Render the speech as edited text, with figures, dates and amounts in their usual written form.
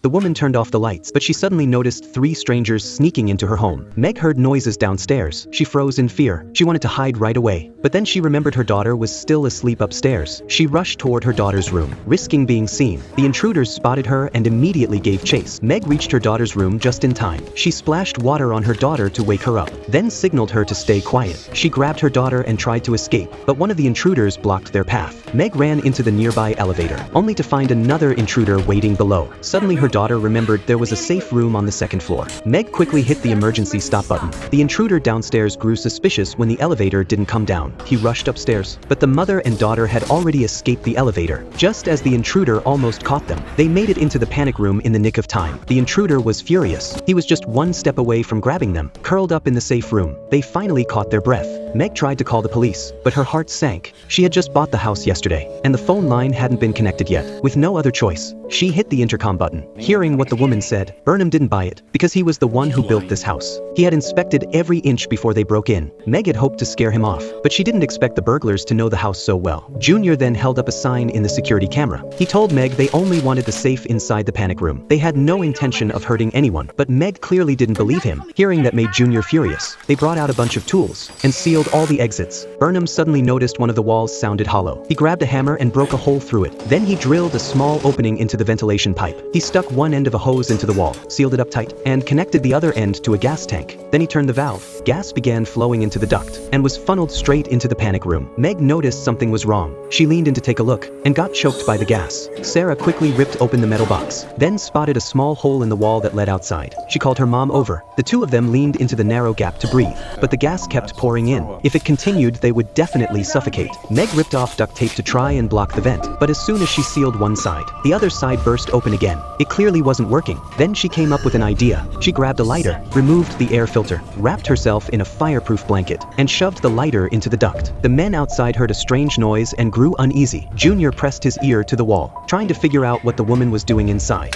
The woman turned off the lights, but she suddenly noticed 3 strangers sneaking into her home. Meg heard noises downstairs. She froze in fear. She wanted to hide right away. But then she remembered her daughter was still asleep upstairs. She rushed toward her daughter's room, risking being seen. The intruders spotted her and immediately gave chase. Meg reached her daughter's room just in time. She splashed water on her daughter to wake her up, then signaled her to stay quiet. She grabbed her daughter and tried to escape, but one of the intruders blocked their path. Meg ran into the nearby elevator, only to find another intruder waiting below. Suddenly her daughter remembered there was a safe room on the 2nd floor. Meg quickly hit the emergency stop button. The intruder downstairs grew suspicious when the elevator didn't come down. He rushed upstairs, but the mother and daughter had already escaped the elevator, just as the intruder almost caught them. They made it into the panic room in the nick of time. The intruder was furious. He was just 1 step away from grabbing them. Curled up in the safe room, they finally caught their breath. Meg tried to call the police, but her heart sank. She had just bought the house yesterday, and the phone line hadn't been connected yet. With no other choice, she hit the intercom button. Hearing what the woman said, Burnham didn't buy it, because he was the one who built this house. He had inspected every inch before they broke in. Meg had hoped to scare him off, but she didn't expect the burglars to know the house so well. Junior then held up a sign in the security camera. He told Meg they only wanted the safe inside the panic room. They had no intention of hurting anyone, but Meg clearly didn't believe him. Hearing that made Junior furious. They brought out a bunch of tools and sealed all the exits. Burnham suddenly noticed one of the walls sounded hollow. He grabbed a hammer and broke a hole through it. Then he drilled a small opening into the ventilation pipe. He stuck one end of a hose into the wall, sealed it up tight, and connected the other end to a gas tank. Then he turned the valve. Gas began flowing into the duct and was funneled straight into the panic room. Meg noticed something was wrong. She leaned in to take a look and got choked by the gas. Sarah quickly ripped open the metal box, then spotted a small hole in the wall that led outside. She called her mom over. The two of them leaned into the narrow gap to breathe, but the gas kept pouring in. If it continued, they would definitely suffocate. Meg ripped off duct tape to try and block the vent, but as soon as she sealed one side, the other side burst open again. It clearly wasn't working. Then she came up with an idea. She grabbed a lighter, removed the air filter, wrapped herself in a fireproof blanket, and shoved the lighter into the duct. The men outside heard a strange noise and grew uneasy. Junior pressed his ear to the wall, trying to figure out what the woman was doing inside.